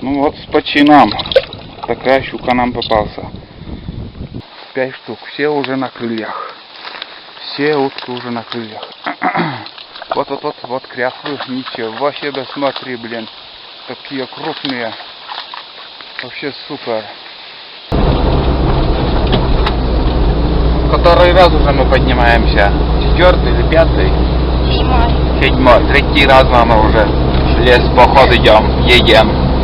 Ну вот с почином. Такая щука нам попался. 5 штук. Все уже на крыльях. Все утки уже на крыльях. Вот кряхлы. Ничего себе, смотри, блин. Такие крупные. Вообще супер. Который раз уже мы поднимаемся? 4-й или 5-й? 7-й. 3-й раз мы уже в лес поход едем.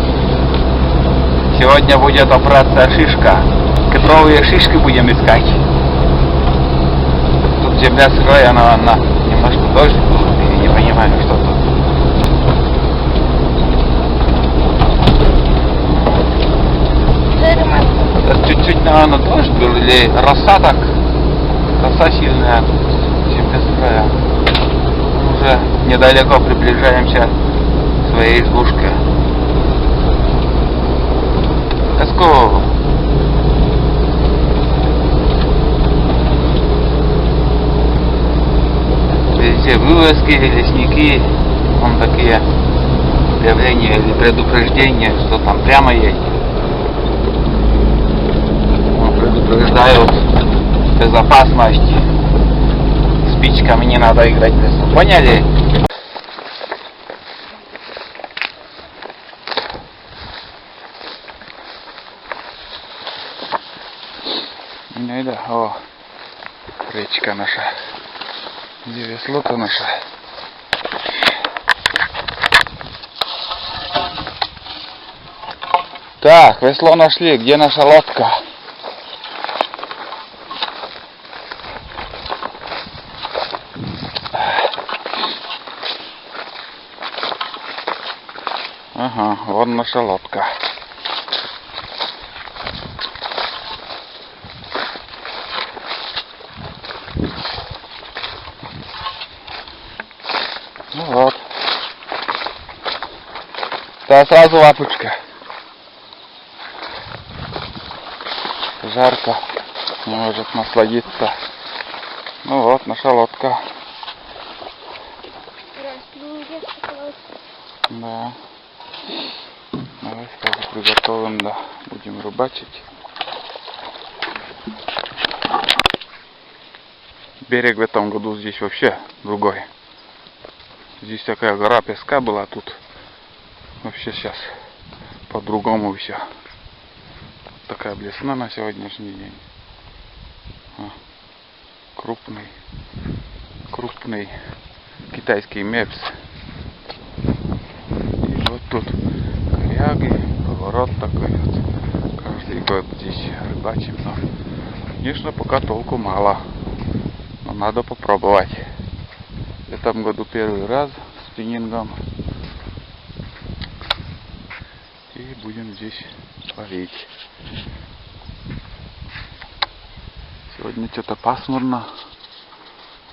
Сегодня будет операция шишка. Кедровые шишки будем искать. Тут земля сырая, она немножко дождь был. Я не понимаю, что тут. Это чуть-чуть, наверное, дождь был или роса так. Роса сильная. Земля сырая. Уже недалеко приближаемся к своей избушке. Let's go. Везде вывески, лесники, вон такие объявления или предупреждения, что там прямо едет. Предупреждают безопасность. Спичками не надо играть в лесу. Поняли? Да, о, речка наша. Где весло-то наше? Так, весло нашли. Где наша лодка? Ага, вот наша лодка. Ну вот. Да, сразу лапочка. Жарко. Не может насладиться. Ну вот, наша лодка. Да. Давай сразу приготовим, да. Будем рыбачить. Берег в этом году здесь вообще другой. Здесь такая гора песка была, тут вообще сейчас по-другому все. Такая блесна на сегодняшний день. Крупный китайский мепс. И вот тут коряги, поворот такой вот. Каждый год здесь рыбачим, но, конечно, пока толку мало. Но надо попробовать. В этом году первый раз с спиннингом. И будем здесь ловить. Сегодня что-то пасмурно.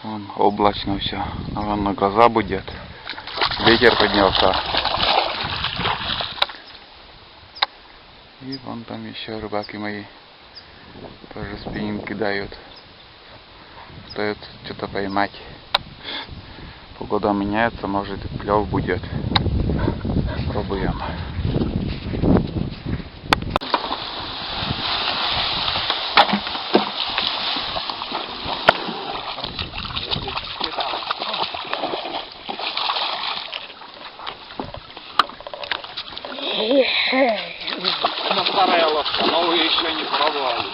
Вон, облачно все. Наверное, гроза будет. Ветер поднялся. И вон там еще рыбаки мои тоже спиннинг кидают. Стоит что-то поймать. Погода меняется, может и клев будет. Пробуем. Она старая лодка, новую еще не пробовали.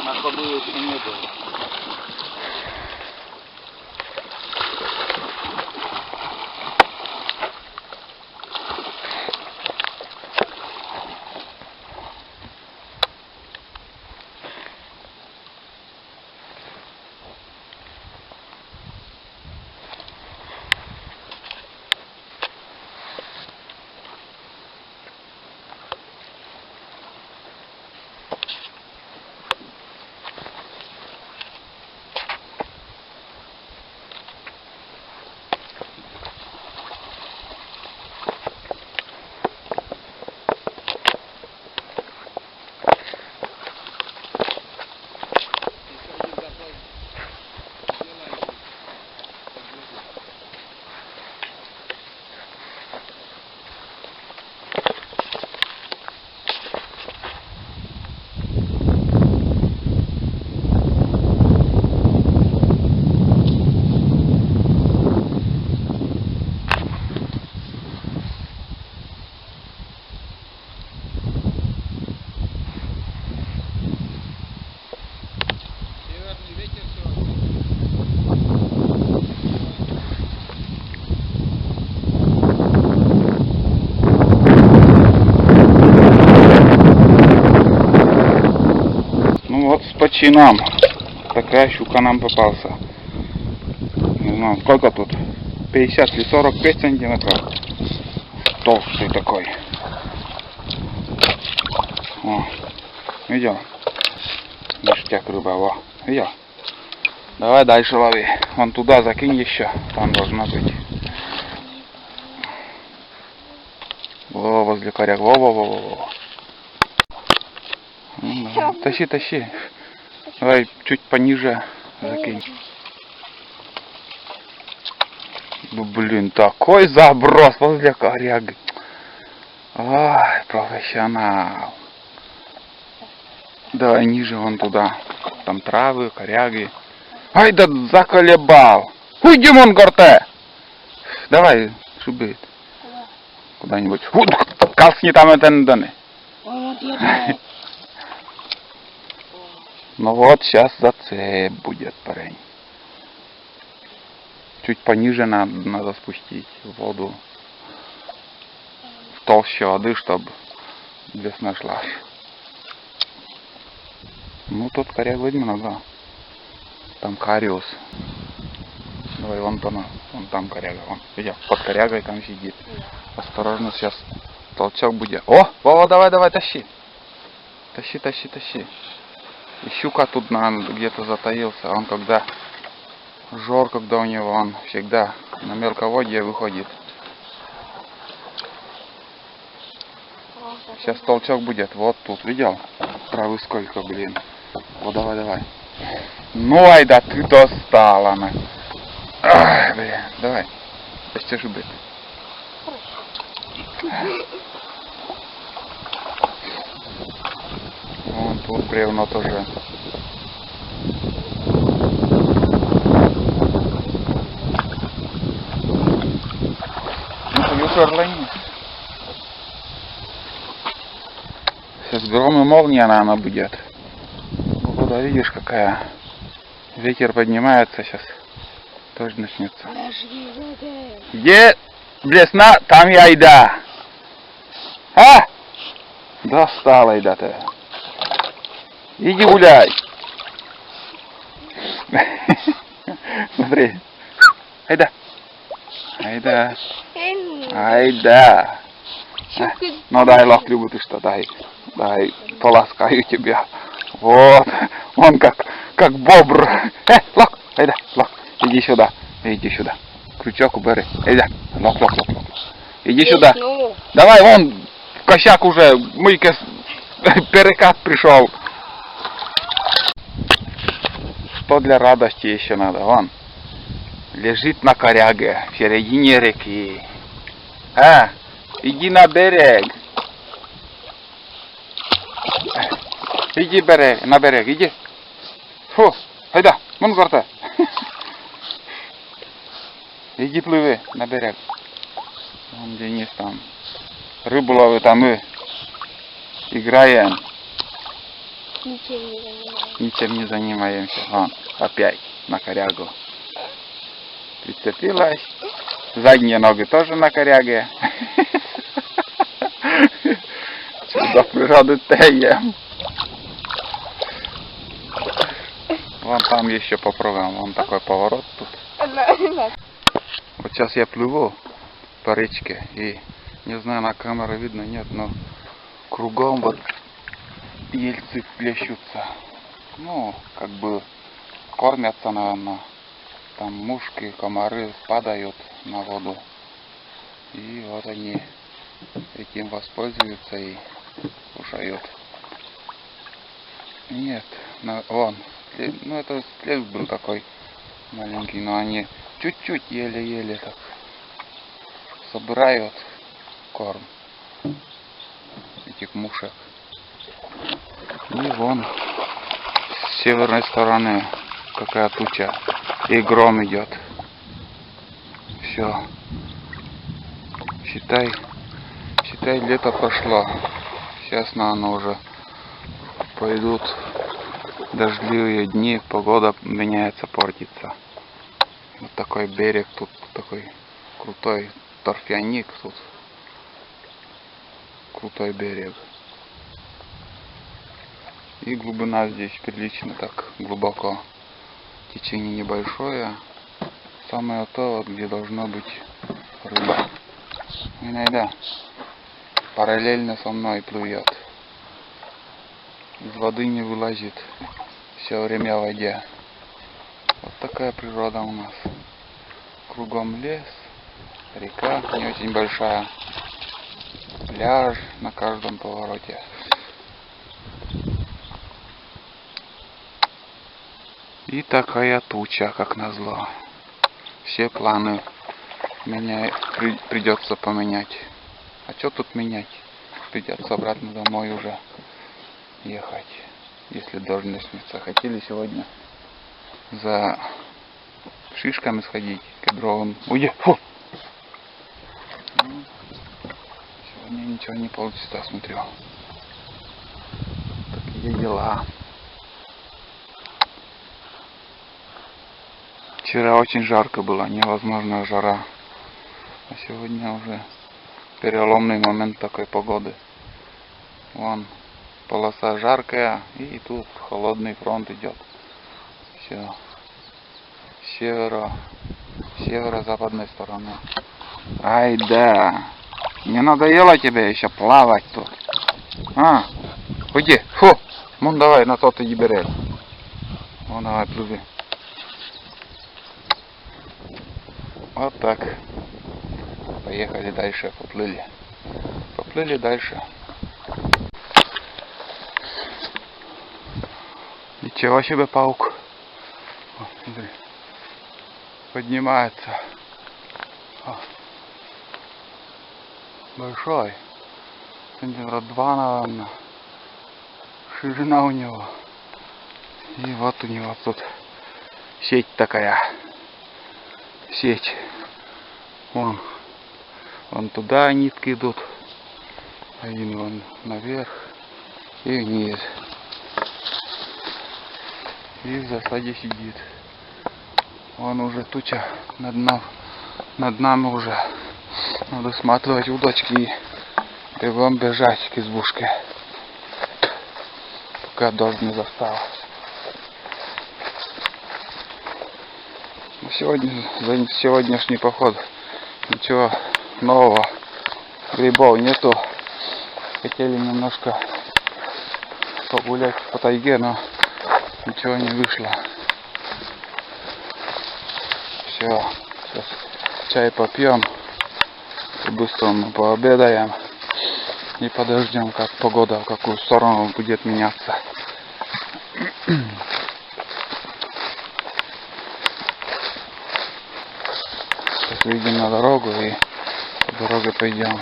На ходу еще не было. по чинам. Такая щука нам попался. Не знаю, сколько тут? 50 или 45 сантиметров. Толстый такой. О, видел? Ништяк рыба, во. Видел? Давай дальше лови. Вон туда закинь еще. Там должна быть. Во, возле коряга. Во. Тащи, тащи. Давай чуть пониже закинь. Ну блин, такой заброс возле коряги. Ай, профессионал. Давай ниже вон туда. Там травы, коряги. Ай, да заколебал. Уйди, вон, горте. Давай, шубит. Куда-нибудь. Касни там это не. Ну вот, сейчас зацеп будет, парень. Чуть пониже надо спустить воду. В толще воды, чтобы здесь нашлась. Ну, тут коряг возьми много. Там кариус. Давай, вон там коряга. Вон. Видишь, под корягой там сидит. Осторожно, сейчас толчок будет. О, Вова, давай, тащи. Тащи. И щука тут где-то затаился. Он когда жор, когда у него, он всегда на мелководье выходит. Сейчас толчок будет. Вот тут, видел? Травы сколько, блин. Вот давай. Ну, ай да ты достала, она. Ай, блин, давай. Почти же быть. Вон тут бревно тоже. Сейчас гром и молния, наверное, будет. Погода, видишь, какая. Ветер поднимается сейчас. Тоже начнется. Где блесна, там я айда. А? Достала айда-то. Иди гуляй. Смотри. Айда. Ну дай, лак, Люба, ты что, дай, поласкаю тебя. Вот, он как бобр. Лак, лак, иди сюда. Крючок убери. Лак. Иди сюда. Давай, вон, косяк уже, мыйка, перекат пришел. Что для радости еще надо, вон. Лежит на коряге в середине реки. Иди на берег. Иди на берег, иди. Фу, айда, вон горта. Иди плыви на берег. Вон Денис там. Рыбу ловит, а мы играем. Ничем не занимаемся. Вон, опять на корягу. Прицепилась. Задние ноги тоже на коряге. Чудо природы таем. Вон там еще попробуем. Вон такой поворот тут. Вот сейчас я плыву по речке. И не знаю, на камеру видно, нет, но кругом вот ельцы плещутся. Ну, как бы кормятся, наверное. Там мушки, комары падают на воду. И вот они этим воспользуются и кушают. Нет, вон, ну это след был такой маленький, но они чуть-чуть еле-еле так собирают корм этих мушек. И вон с северной стороны какая туча. И гром идет. Все. Считай, лето прошло. Сейчас, наверное, уже пойдут дождливые дни, погода меняется, портится. Вот такой берег, тут такой крутой торфяник, тут крутой берег. И глубина здесь прилично так глубоко. Течение небольшое. Самое то, вот, где должно быть рыба. Иногда параллельно со мной плывет. Из воды не вылазит. Все время в воде. Вот такая природа у нас. Кругом лес, река не очень большая. Пляж на каждом повороте. И такая туча, как назло. Все планы придется поменять. А что тут менять? Придется обратно домой уже ехать. Если дождь начнется. Хотели сегодня за шишками сходить, кедровым. Уйди! Фу! Сегодня ничего не получится, смотрю. Такие дела. Вчера очень жарко было, невозможная жара. А сегодня уже переломный момент такой погоды. Вон полоса жаркая, и тут холодный фронт идет. Все. Северо-западной стороны. Ай да. Не надоело тебе еще плавать тут? А? Уйди. Фу. Ну давай, на то ты и бери. Ну давай, плыви. Вот так. Поехали дальше, поплыли. Поплыли дальше. Ничего себе, паук. О, смотри. Поднимается. О. Большой. Сантиметра 2, наверное. Ширина у него. И вот у него тут сеть такая. Сеть. Вон туда нитки идут. Один вон наверх и вниз. И в засаде сидит. Вон уже туча над нами уже. Надо сматывать удочки и бегом бежать к избушке. Пока дождь не застал. За сегодняшний поход ничего нового. Грибов нету. Хотели немножко погулять по тайге, но ничего не вышло. Все, сейчас чай попьем, и быстро мы пообедаем и подождем, как погода в какую сторону будет меняться. Сейчас выйдем на дорогу и по дороге пойдем.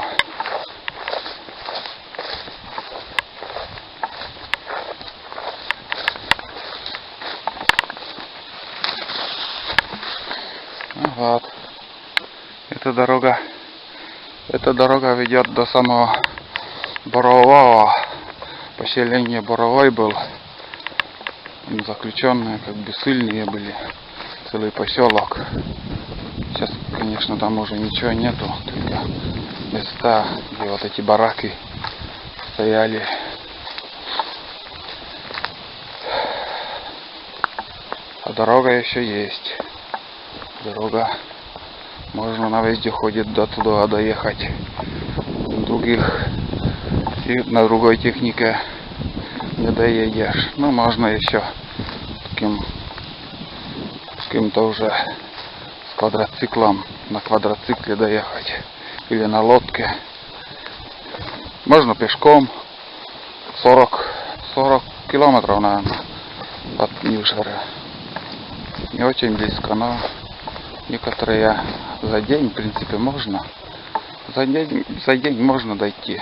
Вот. Эта дорога ведет до самого Борового. Поселение Боровой был. Заключенные, как бы ссыльные были. Целый поселок. Сейчас, конечно, там уже ничего нету. Только места, где вот эти бараки стояли. А дорога еще есть. Дорога. Можно на вездеходе до туда доехать. На другой технике не доедешь. Ну, можно еще с кем-то уже с квадроциклом, на квадроцикле доехать. Или на лодке. Можно пешком. 40 километров, наверное, от Нившара. Не очень близко, но некоторые за день, в принципе, можно. За день можно дойти.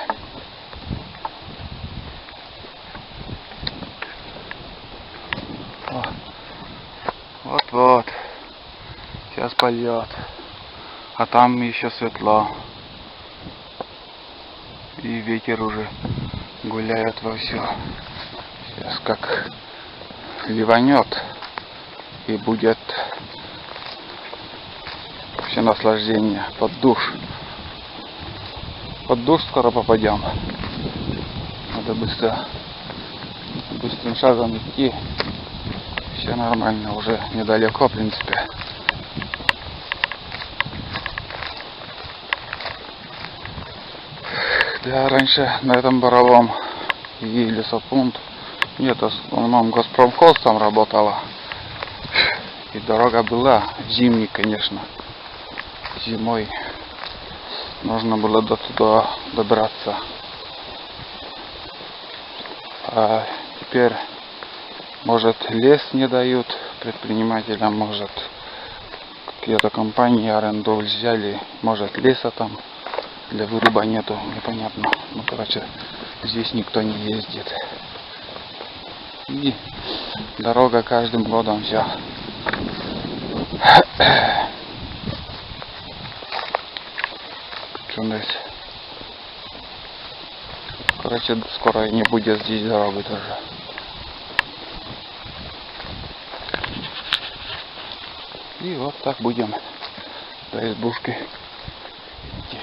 Вот. Сейчас пойдет. А там еще светло. И ветер уже гуляет вовсю. Сейчас как ливанет. И будет все наслаждение. Под душ. Под душ скоро попадем. Надо быстрым шагом идти. Все нормально, уже недалеко, в принципе. Да, раньше на этом Боровом и лесопункт. Нет, в основном Госпромхоз там работала. И дорога была, зимней, конечно. Зимой нужно было до туда добраться. А теперь, может, лес не дают предпринимателям, может, какие-то компании аренду взяли, может, леса там для выруба нету, непонятно. Ну, короче, здесь никто не ездит. И дорога каждым годом вся. Короче, скоро не будет здесь дороги тоже. И вот так будем до избушки идти.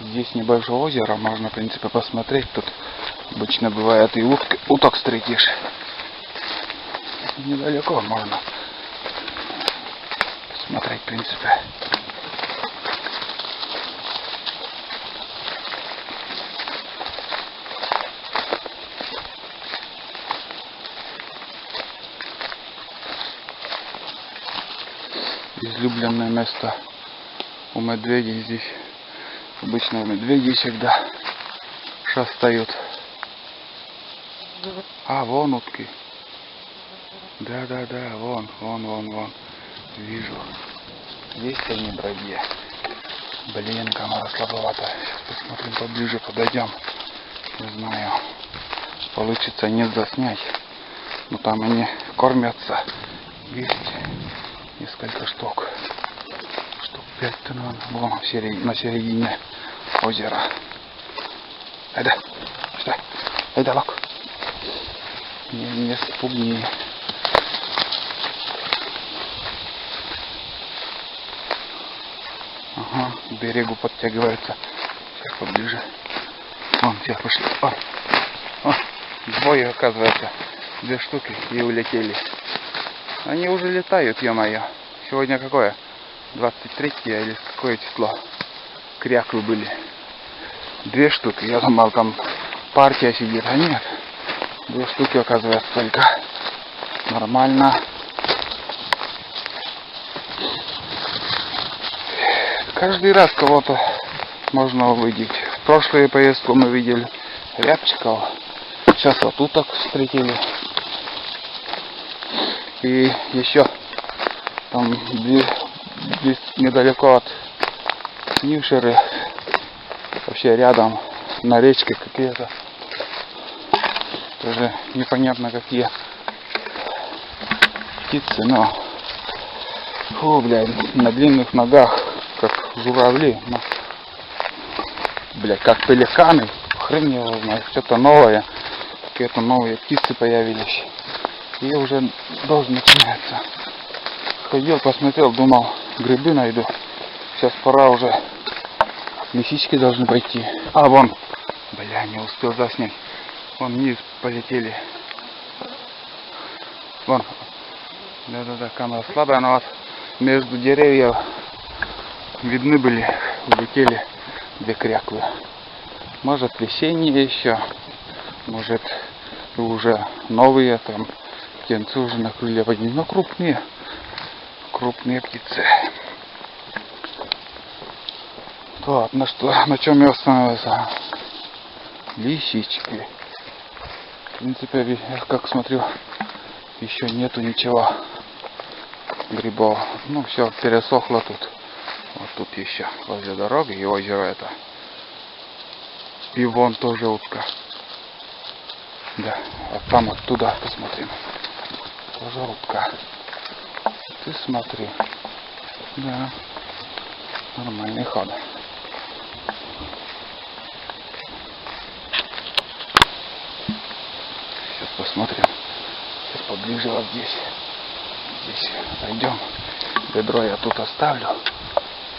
Здесь небольшое озеро, можно, в принципе, посмотреть. Тут обычно бывает и уток встретишь. Недалеко можно посмотреть, в принципе. Излюбленное место у медведей здесь. Обычно медведи всегда шастают. А, вон утки. Да, вон. Вижу. Есть они, братья. Блин, камера слабовата. Сейчас посмотрим поближе, подойдем. Не знаю, получится не заснять. Но там они кормятся. Есть несколько штук. Штук 5-то, наверное. Вон, на середине озера. Айда. Что? Айда, лок. Не спугни. Ага, к берегу подтягивается. Сейчас поближе. Вон, все пошли. О, двое, оказывается. 2 штуки и улетели. Они уже летают, ё-моё. Сегодня какое? 23 или какое число? Кряквы были. 2 штуки. Я думал, там партия сидит. А нет. 2 штуки, оказывается, только. Нормально. Каждый раз кого-то можно увидеть. В прошлую поездку мы видели рябчиков. Сейчас вот уток встретили. И еще там недалеко от Нившеры, вообще рядом на речке какие-то тоже непонятно какие птицы, но блядь, на длинных ногах, как журавли, но, блядь, как пеликаны, хрен его знает, что-то новое, какие-то новые птицы появились. И уже дождь начинается. Ходил, посмотрел, думал, грибы найду. Сейчас пора уже. Лисички должны пойти. А, вон. Бля, не успел заснять. Вон вниз полетели. Вон. Да, камера слабая, но вот между деревьев видны были, улетели 2 кряквы. Может, весенние еще. Может, уже новые там. Птенцы уже на крылья поднялись, но крупные птицы. Так, на чем я остановился? Лисички. В принципе, я как смотрю, еще нету ничего. Грибов. Ну, все пересохло тут. Вот тут еще возле дороги и озеро это. И вон тоже утка. Да, а там оттуда посмотрим. Тоже утка. Ты смотри. Да. Нормальный ход. Сейчас посмотрим. Сейчас поближе вот здесь. Здесь зайдем. Бедро я тут оставлю.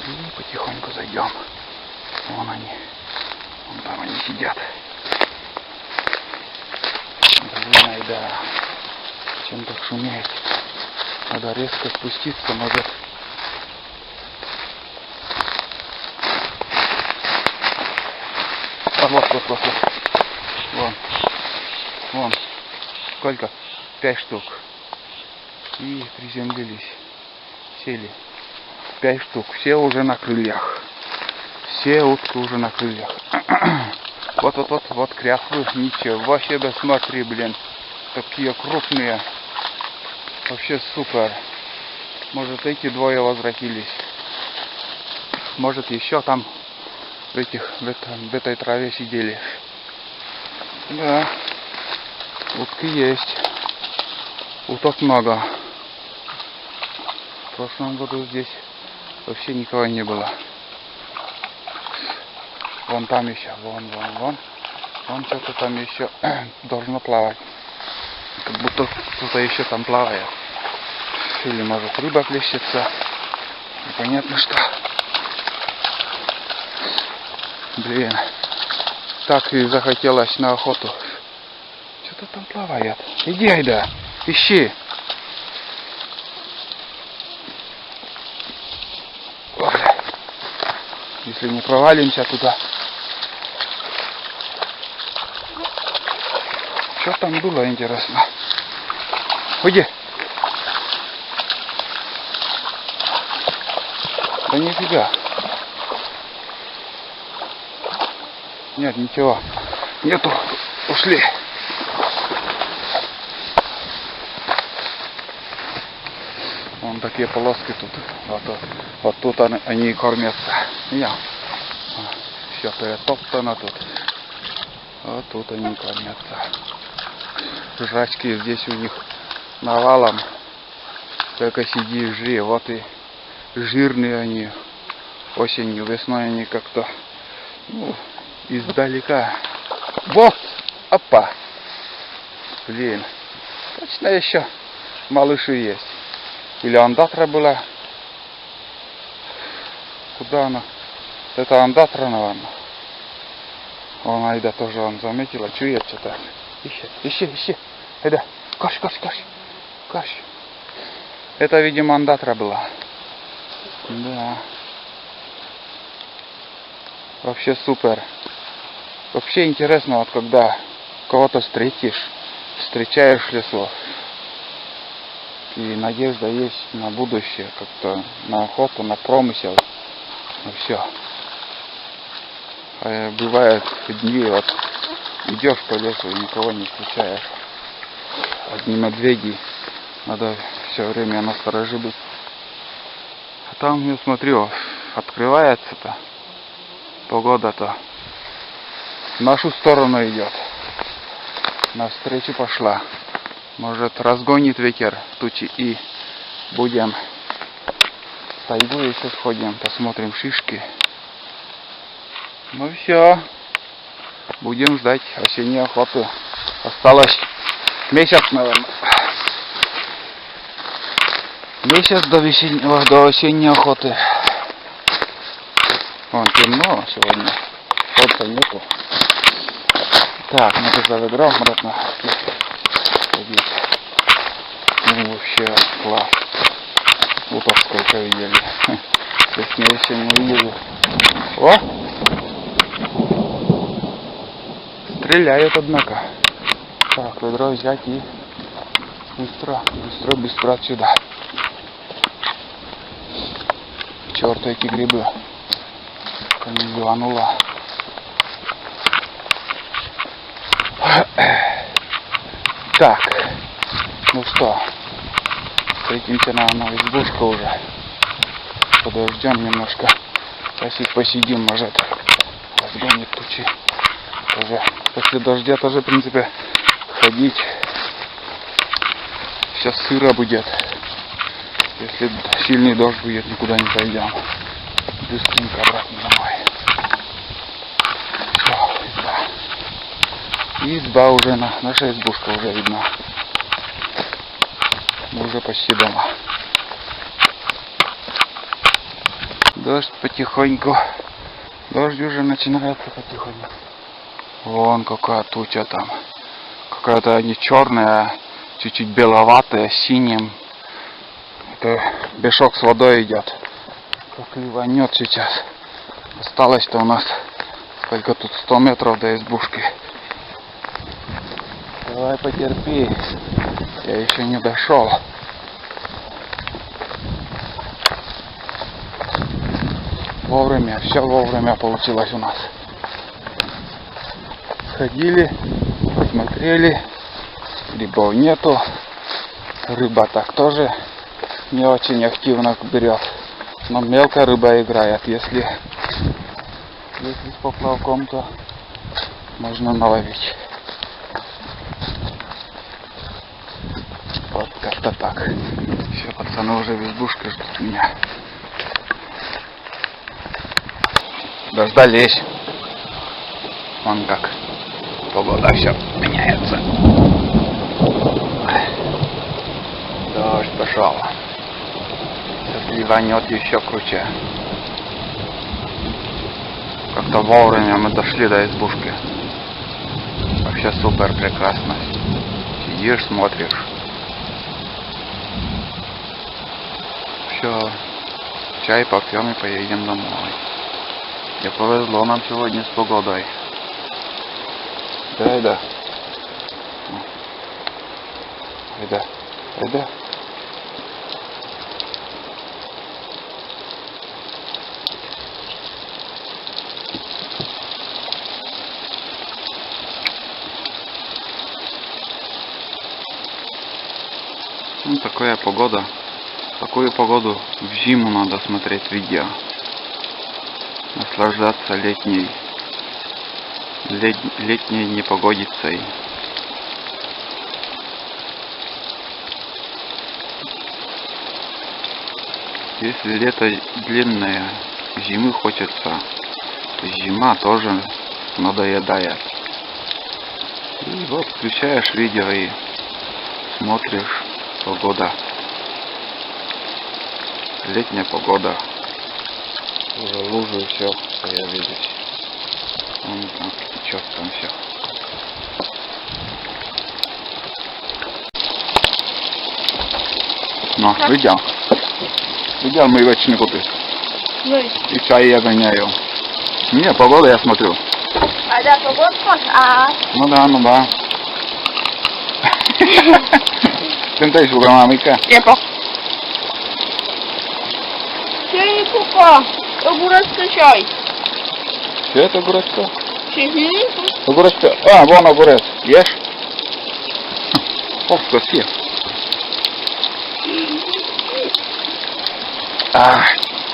И потихоньку зайдем. Вон они. Вон там они сидят. Блин, Да. Чем так шуметь? Надо резко спуститься, может. А вот. Вон. Сколько? 5 штук. И приземлились. Сели. 5 штук. Все уже на крыльях. Все утки уже на крыльях. Вот кряхлы. Ничего себе, смотри, блин. Такие крупные. Вообще супер. Может, эти двое возвратились. Может, еще там в этой траве сидели. Да. Утки есть. Уток много. В прошлом году здесь вообще никого не было. Вон там еще. Вон что-то там еще должно плавать. Как будто кто-то еще там плавает. Или может рыба плещется. Непонятно что. Блин. Так и захотелось на охоту. Что-то там плавает. Иди, Айда. Ищи. Ой. Если не провалимся туда. Что там было, интересно? Уйди. Да нифига. Нет, ничего. Нету. Ушли. Вон такие полоски тут. Вот тут они кормятся. Все перетоптано тут. Вот тут они кормятся. Жрачки здесь у них навалом. Только сиди и жри. Вот и жирные они. Осенью, весной они как-то издалека. Вот! Опа! Блин. Точно еще малыши есть. Или андатра была. Куда она? Это андатра, наверное. Вон Айда тоже он заметила, чует что-то. Ищи. Айда, каш. Это, видимо, андатра была. Да. Вообще супер. Вообще интересно, вот когда кого-то встречаешь в лесу. И надежда есть на будущее, как-то на охоту, на промысел. Ну все. А бывают дни, вот идешь по лесу и никого не встречаешь. Одни медведи. Надо все время настороже быть. А там, я смотрю, открывается-то. Погода-то в нашу сторону идет. Навстречу пошла. Может, разгонит ветер тучи и будем в тайгу еще сходим, посмотрим шишки. Ну все. Будем ждать осенней охоты. Осталось месяц, наверное. Месяц до осенней охоты. Вон темно сегодня. Солнца нету. Так, надо за ведром обратно ходить. Ну вообще класс. Уток сколько видели. Если не видели. О! Стреляют, однако. Так, ведро взять и быстро отсюда. Черт, эти грибы. Не званула. Так, ну что, встретимся на избушку уже. Подождем немножко. Сейчас и посидим, может, разгонит тучи. Тоже после дождя тоже, в принципе, ходить. Сейчас сыро будет. Если сильный дождь будет, никуда не пойдем. Быстренько обратно домой. Все, изба. Изба уже, наша избушка уже видна. Мы уже почти дома. Дождь потихоньку. Дождь уже начинается потихоньку. Вон какая туча там. какая-то они черная, чуть-чуть беловатая, с синим. Это мешок с водой идет. Как ливанет сейчас. Осталось-то у нас сколько тут, 100 метров до избушки. Давай потерпи, я еще не дошел. Вовремя, все вовремя получилось у нас. Ходили, смотрели, грибов нету, рыба так тоже не очень активно берет, но мелкая рыба играет, если с поплавком, то можно наловить. Вот как-то так. Все, пацаны уже в избушке ждут меня. Дождались. Вон как погода все меняется. Дождь пошел. Сейчас ливанет еще круче. Как-то вовремя мы дошли до избушки. Вообще супер, прекрасно. Сидишь, смотришь. Все. Чай попьем и поедем домой. И повезло нам сегодня с погодой. Да. Да. Ну, такая погода. Такую погоду в зиму надо смотреть видео. Наслаждаться летней непогодицей. Если лето длинное, зимы хочется, то зима тоже надоедает. И вот включаешь видео и смотришь, погода. Летняя погода. Уже лужи и все появились. Вон там течет там все. Ну, видел? Видел мои вечные купы? И чай я гоняю. Не, погода я смотрю. А да, погода смотришь? Ну да. Ты suka mamika. Siapa? Saya suka огурец чай. Что это огурец-то? Угу. Огурец-то? А, вон огурец. Ешь? Ох, съел.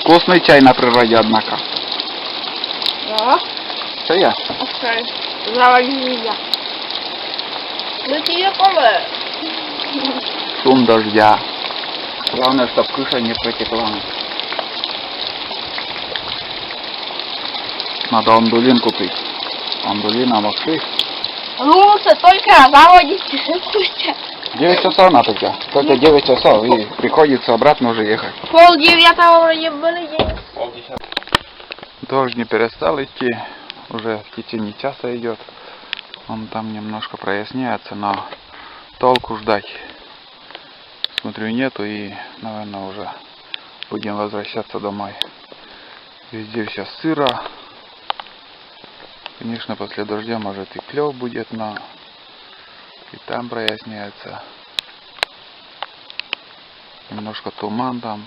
Вкусный чай на природе, однако. Да. Что я? Окей. Заводи меня. Мы тебе помогли. Шум дождя. Главное, чтобы крыша не протекла. Надо андулин купить. Андулина вообще. Лучше только заводите. Пусть. 9 часов надо тогда. Только 9 часов и приходится обратно уже ехать. 8:30 вроде были день. Дождь не перестал идти. Уже в течение часа идет. Он там немножко проясняется, но толку ждать. Смотрю, нету, и, наверное, уже будем возвращаться домой. Везде все сыро. Конечно, после дождя может и клев будет, но и там проясняется. Немножко туман там.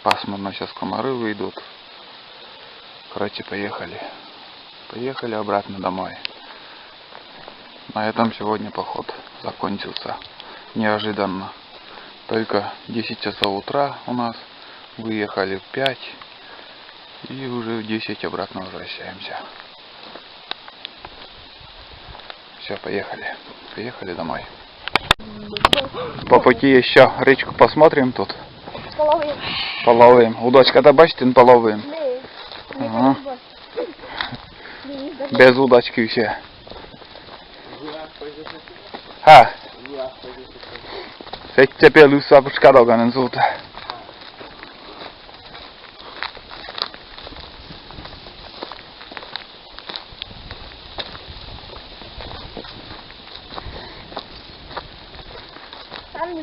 Пасмурно, сейчас комары выйдут. Короче, поехали. Поехали обратно домой. На этом сегодня поход закончился. Неожиданно. Только 10 часов утра у нас. Выехали в 5. И уже в 10 обратно возвращаемся. Все, поехали. Поехали домой. По пути еще речку посмотрим тут. Половим. Удочка-то бачите, половим. Ага. Без удочки все. Fekte pelusa på skadagen så ute.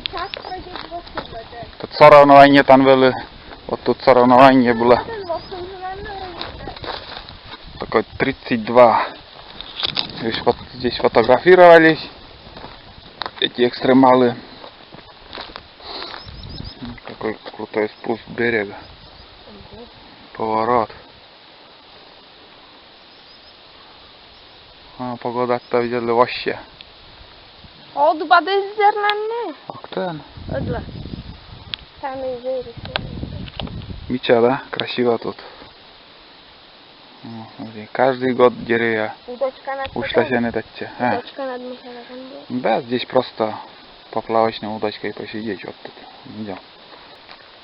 час пройти 8 буде. Тут соревнование там были. Вот тут соревнование было. Такой 32. Видишь, вот здесь фотографировались эти экстремалы. Какой крутой спуск берега. Поворот. А, погода-то видели вообще. Oldu bada izlerler. Октан. Ödler. Sen de izleriz. Мича, да? Красиво тут. О, смотри, каждый год деревья Удочка над ушласены таче. А, Удочка над мусором. да, здесь просто поплавочной удочкой посидеть вот тут. Идем.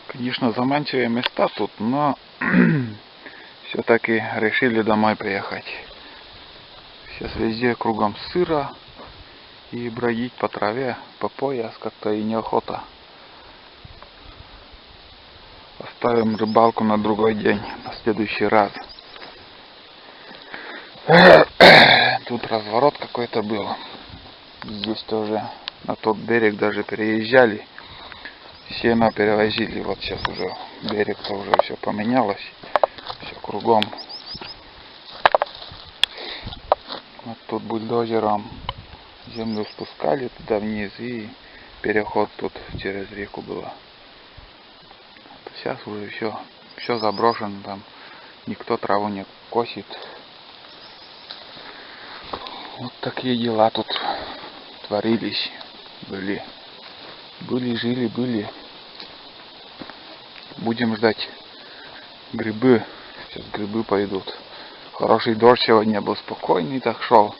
Конечно, заманчивые места тут, но все-таки решили домой приехать. Сейчас везде кругом сыро, и бродить по траве, по пояс как-то и неохота. Оставим рыбалку на другой день, на следующий раз. Тут разворот какой-то был. Здесь тоже на тот берег даже переезжали. Сено перевозили. Вот сейчас уже берег-то уже все поменялось. Все кругом. Вот тут бульдозером землю спускали туда вниз, и переход тут через реку было. Сейчас уже все заброшено, там никто траву не косит. Вот такие дела тут творились, были, жили. Будем ждать грибы. Сейчас грибы пойдут. Хороший дождь сегодня был, спокойный так шел.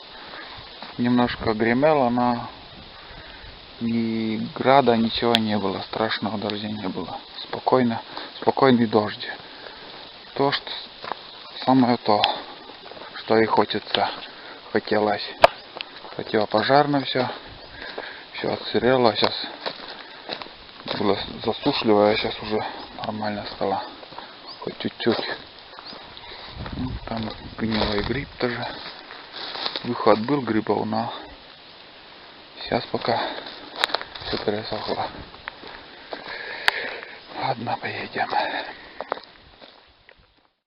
Немножко гремело, но ни града, ничего не было, страшного дождя не было. Спокойный дождь. То, что самое то, что и хотелось. Противопожарно все отсырело, сейчас было засушливо, а сейчас уже нормально стало, хоть чуть-чуть. Ну, там гнилой гриб тоже. Выход был грибов, но сейчас пока все пересохло. Ладно, поедем.